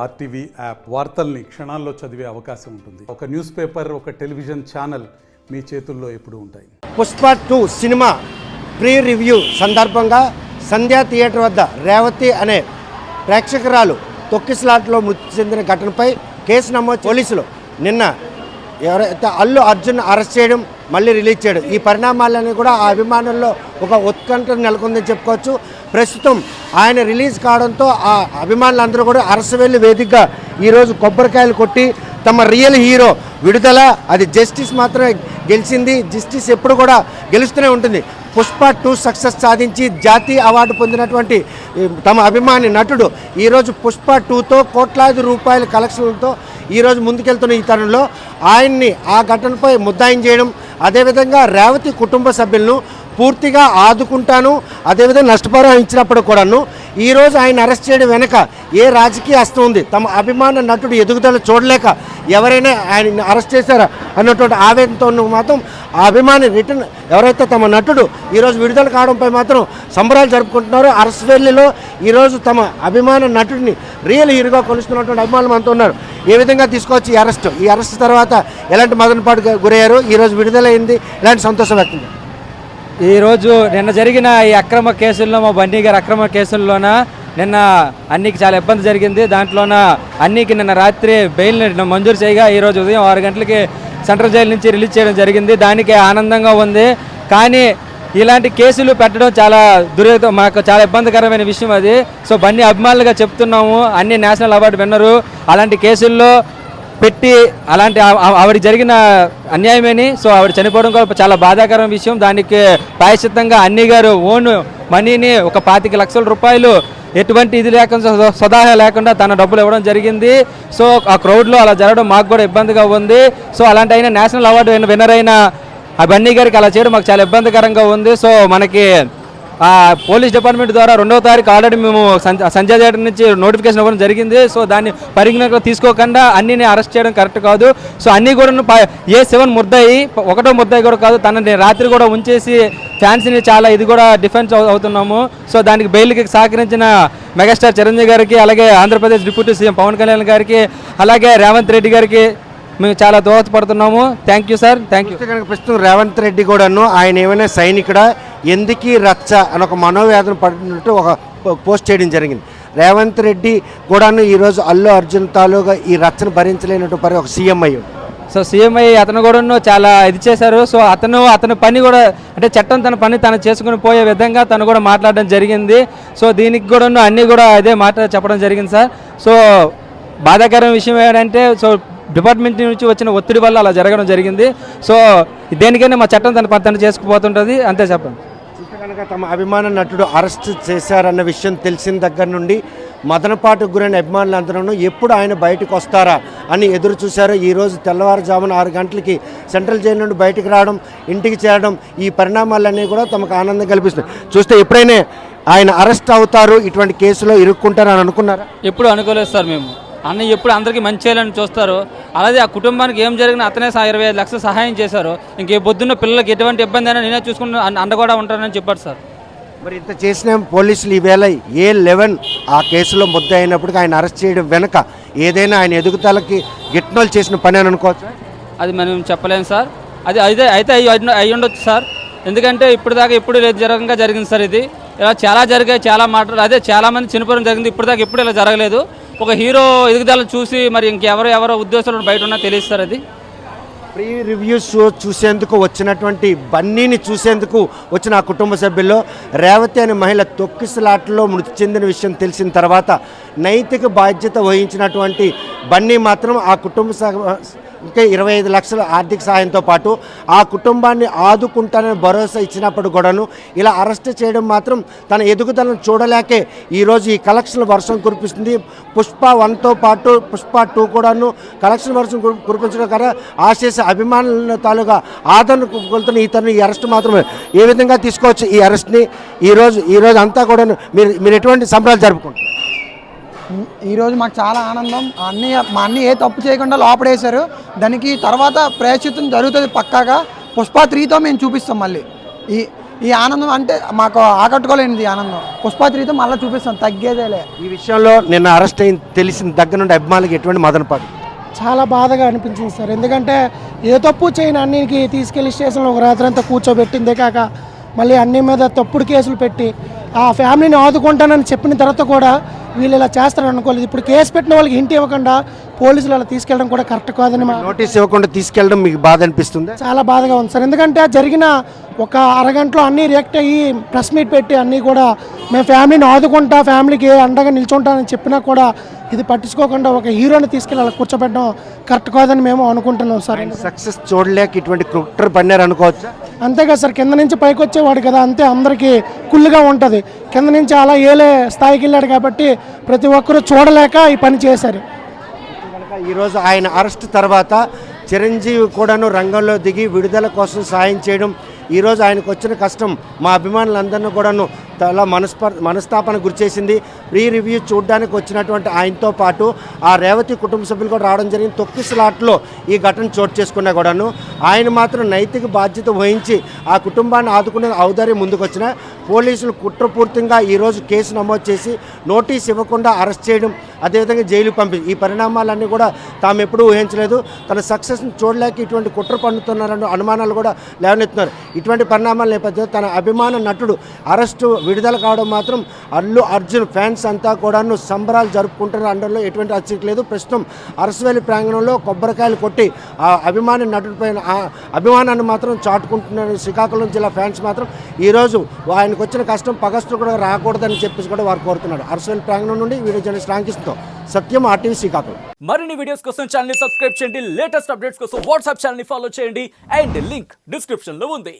RTV app వార్తల్ని క్షణాల్లో చదివే అవకాశం ఉంటుంది. ఒక న్యూస్ పేపర్, ఒక టెలివిజన్ ఛానల్ మీ చేతుల్లో ఎప్పుడూ ఉంటాయి. పుష్ప 2 సినిమా ప్రీ రివ్యూ సందర్భంగా సంధ్యా థియేటర్ వద్ద రేవతి అనే ప్రేక్షకురాలు తొక్కిసలాట్లో మృతి చెందిన ఘటనపై కేసు నమోదు పోలీసులు నిన్న ఎవరైతే అల్లు అర్జున్ అరెస్ట్ చేయడం, మళ్ళీ రిలీజ్ చేయడం, ఈ పరిణామాలన్నీ కూడా ఆ అభిమానుల్లో ఒక ఉత్కంఠ నెలకొందని చెప్పుకోవచ్చు. ప్రస్తుతం ఆయన రిలీజ్ కావడంతో ఆ అభిమానులందరూ కూడా అరసవెల్లి వేదికగా ఈరోజు కొబ్బరికాయలు కొట్టి తమ రియల్ హీరో విడుదల, అది జస్టిస్ మాత్రమే గెలిచింది, జస్టిస్ ఎప్పుడు కూడా గెలుస్తూనే ఉంటుంది. పుష్ప 2 సక్సెస్ సాధించి జాతీయ అవార్డు పొందినటువంటి తమ అభిమాని నటుడు ఈరోజు పుష్ప 2తో కోట్లాది రూపాయల కలెక్షన్లతో ఈరోజు ముందుకెళ్తున్న ఈ తరుణంలో ఆయన్ని ఆ ఘటనపై ముద్దాయిం చేయడం, అదేవిధంగా రేవతి కుటుంబ సభ్యులను పూర్తిగా ఆదుకుంటాను, అదేవిధంగా నష్టపరిహారం ఇచ్చినప్పుడు కూడాను ఈరోజు ఆయన అరెస్ట్ చేయడం వెనక ఏ రాజకీయ హస్తం ఉంది, తమ అభిమాన నటుడు ఎదుగుదల చూడలేక ఎవరైనా ఆయన అరెస్ట్ చేశారా అన్నటువంటి ఆవేదనతో మాత్రం ఆ అభిమాని రిటర్న్ ఎవరైతే తమ నటుడు ఈరోజు విడుదల కావడంపై మాత్రం సంబరాలు జరుపుకుంటున్నారో. అరసవెల్లిలో ఈరోజు తమ అభిమాన నటుడిని రియల్ హీరోగా కొలుస్తున్నటువంటి అభిమానులు మనతో ఉన్నారు. ఏ విధంగా తీసుకోవచ్చు ఈ అరెస్ట్ తర్వాత ఎలాంటి మదనపాటు గురయ్యారు, ఈరోజు విడుదలైంది, ఎలాంటి సంతోషం వ్యక్తం? ఈరోజు నిన్న జరిగిన ఈ అక్రమ కేసుల్లో, మా బన్నీ గారి అక్రమ కేసుల్లోన నిన్న అన్నికి చాలా ఇబ్బంది జరిగింది. దాంట్లోన అన్నికి నిన్న రాత్రి బెయిల్ని మంజూరు చేయగా ఈరోజు ఉదయం 6 గంటలకి సెంట్రల్ జైలు నుంచి రిలీజ్ చేయడం జరిగింది. దానికి ఆనందంగా ఉంది. కానీ ఇలాంటి కేసులు పెట్టడం చాలా మాకు చాలా ఇబ్బందికరమైన విషయం అది. సో బన్నీ అభిమానులుగా చెప్తున్నాము, అన్ని నేషనల్ అవార్డు విన్నరు అలాంటి కేసుల్లో పెట్టి అలాంటి ఆవిడకి జరిగిన అన్యాయమని, సో ఆవిడ చనిపోవడం కూడా చాలా బాధాకరమైన విషయం. దానికి ప్రాయశ్చిత్తంగా అన్ని గారు ఓన్ మనీని ఒక 25 లక్షల రూపాయలు ఎటువంటి ఇది లేకుండా, సదాహా లేకుండా తన డబ్బులు ఇవ్వడం జరిగింది. సో ఆ క్రౌడ్లో అలా జరగడం మాకు కూడా ఇబ్బందిగా ఉంది. సో అలాంటి అయినా నేషనల్ అవార్డు విన్నర్ అయిన ఆ బన్నీ గారికి అలా చేయడం మాకు చాలా ఇబ్బందికరంగా ఉంది. సో మనకి పోలీస్ డిపార్ట్మెంట్ ద్వారా 2వ తారీఖు ఆల్రెడీ మేము సంజయ్ థియేటర్ నుంచి నోటిఫికేషన్ ఇవ్వడం జరిగింది. సో దాన్ని పరిగణనలో తీసుకోకుండా అన్నిని అరెస్ట్ చేయడం కరెక్ట్ కాదు. సో అన్నీ కూడా A7 ముద్దాయి, 1వ ముద్దాయి కూడా కాదు, తనని రాత్రి కూడా ఉంచేసి ఫ్యాన్స్ని చాలా ఇది కూడా డిఫెన్స్ అవుతున్నాము. సో దానికి బెయిల్కి సహకరించిన మెగాస్టార్ చిరంజీవి గారికి, అలాగే ఆంధ్రప్రదేశ్ డిప్యూటీ సీఎం పవన్ కళ్యాణ్ గారికి, అలాగే రేవంత్ రెడ్డి గారికి మేము చాలా దోహదపడుతున్నాము. Thank you sir, thank you. ప్రస్తుతం రేవంత్ రెడ్డి కూడాను ఆయన ఏమైనా సైనికుడా, ఎందుకీ రచ్చ అని ఒక మనోవేదన పడినట్టు ఒక పోస్ట్ చేయడం జరిగింది. రేవంత్ రెడ్డి కూడాను ఈరోజు అల్లు అర్జున్ తాలూగా ఈ రచ్చను భరించలేనట్టు ఒక సీఎం అయ్యాడు. సో సీఎం అయ్యి అతను కూడా చాలా ఇది చేశారు. సో అతని పని కూడా అంటే చట్టం తన పని తను చేసుకుని పోయే విధంగా తను కూడా మాట్లాడడం జరిగింది. సో దీనికి కూడా అన్నీ కూడా అదే మాట చెప్పడం జరిగింది సార్. సో బాధాకరమైన విషయం ఏంటంటే, సో డిపార్ట్మెంట్ నుంచి వచ్చిన ఒత్తిడి వల్ల అలా జరగడం జరిగింది. సో దేనికైనా మా చట్టం తను చేసుకుపోతుంటుంది, అంతే చెప్పండి. కనుక తమ అభిమాన నటుడు అరెస్ట్ చేశారన్న విషయం తెలిసిన దగ్గర నుండి మదనపాటుకు గురైన అభిమానులందరూ ఎప్పుడు ఆయన బయటకు వస్తారా అని ఎదురు చూశారు. ఈరోజు తెల్లవారుజామున 6 గంటలకి సెంట్రల్ జైలు నుండి బయటకు రావడం, ఇంటికి చేరడం, ఈ పరిణామాలన్నీ కూడా తమకు ఆనందం కల్పిస్తుంది. చూస్తే ఎప్పుడైనా ఆయన అరెస్ట్ అవుతారు, ఇటువంటి కేసులో ఇరుక్కుంటారు అని అనుకున్నారా? ఎప్పుడు అనుకోలేదు సార్. మేము అన్న ఎప్పుడు అందరికీ మంచి చేయాలని చూస్తారు. అలాగే ఆ కుటుంబానికి ఏం జరిగినా అతనే 25 లక్షలు సహాయం చేశారు. ఇంకే పొద్దున్న పిల్లలకి ఎటువంటి ఇబ్బంది అయినా నేనే చూసుకుని అండ కూడా ఉంటానని చెప్పారు సార్. మరి ఇంత చేసిన పోలీసులు ఈవేళ A11 ఆ కేసులో ముద్ద అయినప్పటికీ ఆయన అరెస్ట్ చేయడం వెనక ఏదైనా ఆయన ఎదుగుదలకి గిట్నోలు చేసిన పని అని అనుకోవచ్చు? అది మనం చెప్పలేము సార్. అది అయితే అయి ఉండొచ్చు సార్. ఎందుకంటే ఇప్పటిదాకా ఎప్పుడు జరగంగా జరిగింది సార్. ఇది ఇలా చాలా జరిగాయి, చాలా మాటలు, అదే చాలామంది చనిపోవడం జరిగింది. ఇప్పటిదాకా ఎప్పుడు ఇలా జరగలేదు. ఒక హీరో ఎదుగుదల చూసి మరి ఇంకెవరో ఉద్దేశాలు బయట ఉన్నా తెలియదు సార్. అది ప్రీ రివ్యూ షో చూసేందుకు వచ్చినటువంటి బన్నీని చూసేందుకు వచ్చిన ఆ కుటుంబ సభ్యుల్లో రేవతి అనే మహిళ తొక్కిసలాటలో మృతి చెందిన విషయం తెలిసిన తర్వాత నైతిక బాధ్యత వహించినటువంటి బన్నీ మాత్రం ఆ కుటుంబ ఇంకా 25 లక్షల ఆర్థిక సహాయంతో పాటు ఆ కుటుంబాన్ని ఆదుకుంటానని భరోసా ఇచ్చినప్పుడు కూడాను ఇలా అరెస్ట్ చేయడం మాత్రం తన ఎదుగుదలను చూడలేకే ఈరోజు ఈ కలెక్షన్ల వర్షం కురిపిస్తుంది. పుష్ప 1తో పాటు పుష్ప 2 కూడాను కలెక్షన్ వర్షం కురిపించడం కదా ఆశేష అభిమానుల తాలూగా ఆదరణ కొలుతున్న ఈ అరెస్ట్ మాత్రమే ఏ విధంగా తీసుకోవచ్చు ఈ అరెస్ట్ని? ఈరోజు అంతా కూడా మీరు ఎటువంటి సంబరాలు జరుపుకుంటారు? ఈరోజు మాకు చాలా ఆనందం. మా అన్నీ ఏ తప్పు చేయకుండా లోపడేశారు. దానికి తర్వాత ప్రాయశ్చిత్తం జరుగుతుంది పక్కాగా. పుష్ప 3తో మేము చూపిస్తాం మళ్ళీ. ఈ ఆనందం అంటే మాకు ఆకట్టుకోలేనిది ఆనందం. పుష్ప 3తో మళ్ళీ చూపిస్తాం, తగ్గేదేలే. ఈ విషయంలో నిన్న అరెస్ట్ అయిన తెలిసిన దగ్గర నుండి అభిమానులకు ఎటువంటి మదనపాటు? చాలా బాధగా అనిపించింది సార్. ఎందుకంటే ఏ తప్పు చేయని అన్నికి తీసుకెళ్లి స్టేషన్లో ఒక రాత్రి అంతా కూర్చోబెట్టిందే కాక మళ్ళీ అన్ని మీద తప్పుడు కేసులు పెట్టి ఆ ఫ్యామిలీని ఆదుకుంటానని చెప్పిన తర్వాత కూడా వీళ్ళు ఇలా చేస్తారని అనుకోలేదు. ఇప్పుడు కేసు పెట్టిన వాళ్ళకి ఇంటి ఇవ్వకుండా పోలీసులు అలా తీసుకెళ్ళడం కూడా కరెక్ట్ కాదని నోటీస్ ఇవ్వకుండా తీసుకెళ్ళడం మీకు బాధ అనిపిస్తుంది? చాలా బాధగా ఉంది సార్. ఎందుకంటే జరిగిన ఒక అరగంటలో అన్నీ రియాక్ట్ అయ్యి ప్రెస్ మీట్ పెట్టి అన్నీ కూడా మేము ఫ్యామిలీని ఆదుకుంటా, ఫ్యామిలీకి అండగా నిల్చుంటానని చెప్పినా కూడా ఇది పట్టించుకోకుండా ఒక హీరోని తీసుకెళ్ళి అలా కూర్చోబెట్టడం కరెక్ట్ కాదని మేము అనుకుంటున్నాం సార్. సక్సెస్ చూడలేక ఇటువంటి కుట్ర పన్నారు అనుకోవచ్చా? అంతేగా సార్, కింద నుంచి పైకి వచ్చేవాడు కదా, అంతే అందరికీ కుళ్ళుగా ఉంటుంది. కింద నుంచి అలా ఏలే స్థాయికి వెళ్ళాడు కాబట్టి ప్రతి ఒక్కరూ చూడలేక ఈ పని చేశారు. ఈరోజు ఆయన అరెస్ట్ తర్వాత చిరంజీవి కూడాను రంగంలో దిగి విడుదల కోసం సాయం చేయడం, ఈరోజు ఆయనకు వచ్చిన కష్టం మా అభిమానులందరినీ కూడాను చాలా మనస్తాపన గురిచేసింది. ప్రీ రివ్యూ చూడడానికి వచ్చినటువంటి ఆయనతో పాటు ఆ రేవతి కుటుంబ సభ్యులు కూడా రావడం జరిగింది. తొక్కిసలాట్లో ఈ ఘటన చోటు చేసుకున్నా కూడాను ఆయన మాత్రం నైతిక బాధ్యత వహించి ఆ కుటుంబాన్ని ఆదుకునే ఔదార్యం ముందుకు వచ్చిన పోలీసులు కుట్రపూర్తిగా ఈరోజు కేసు నమోదు చేసి నోటీస్ ఇవ్వకుండా అరెస్ట్ చేయడం, అదేవిధంగా జైలు పంపించి ఈ పరిణామాలన్నీ కూడా తాము ఎప్పుడూ ఊహించలేదు. తన సక్సెస్ని చూడలేక ఇటువంటి కుట్ర పన్నుతున్నారన్న అనుమానాలు కూడా లేవనెత్తున్నారు. ఇటువంటి పరిణామాల నేపథ్యంలో తన అభిమాన నటుడు అరెస్టు విడుదల కావడం మాత్రం అల్లు అర్జున్ ఫ్యాన్స్ అంతా కూడాను సంబరాలు జరుపుకుంటున్న అండర్లో ఎటువంటి అచ్చీక లేదు. ప్రస్తుతం అరసవేలి ప్రాంగణంలో కొబ్బరికాయలు కొట్టి ఆ అభిమాని నటుడి పైన ఆ అభిమానాన్ని మాత్రం చాటుకుంటున్నారు శ్రీకాకుళం జిల్లా ఫ్యాన్స్ మాత్రం. ఈరోజు ఆయనకు వచ్చిన కష్టం పగస్టు కూడా రాకూడదని చెప్పేసి కూడా వారు కోరుతున్నారు. అరసవేలి ప్రాంగణం నుండి వీడియో జర్నలిస్ట్ రాంకిస్తో సత్యం, RTV శ్రీకాకుళం. మరిన్ని వీడియోస్ కోసం ఛానల్ ని సబ్స్క్రైబ్ చేయండి. లేటెస్ట్ అప్డేట్స్ కోసం వాట్సాప్ ఛానల్ ని ఫాలో చేయండి. అండ్ లింక్ డిస్క్రిప్షన్ లో ఉంది.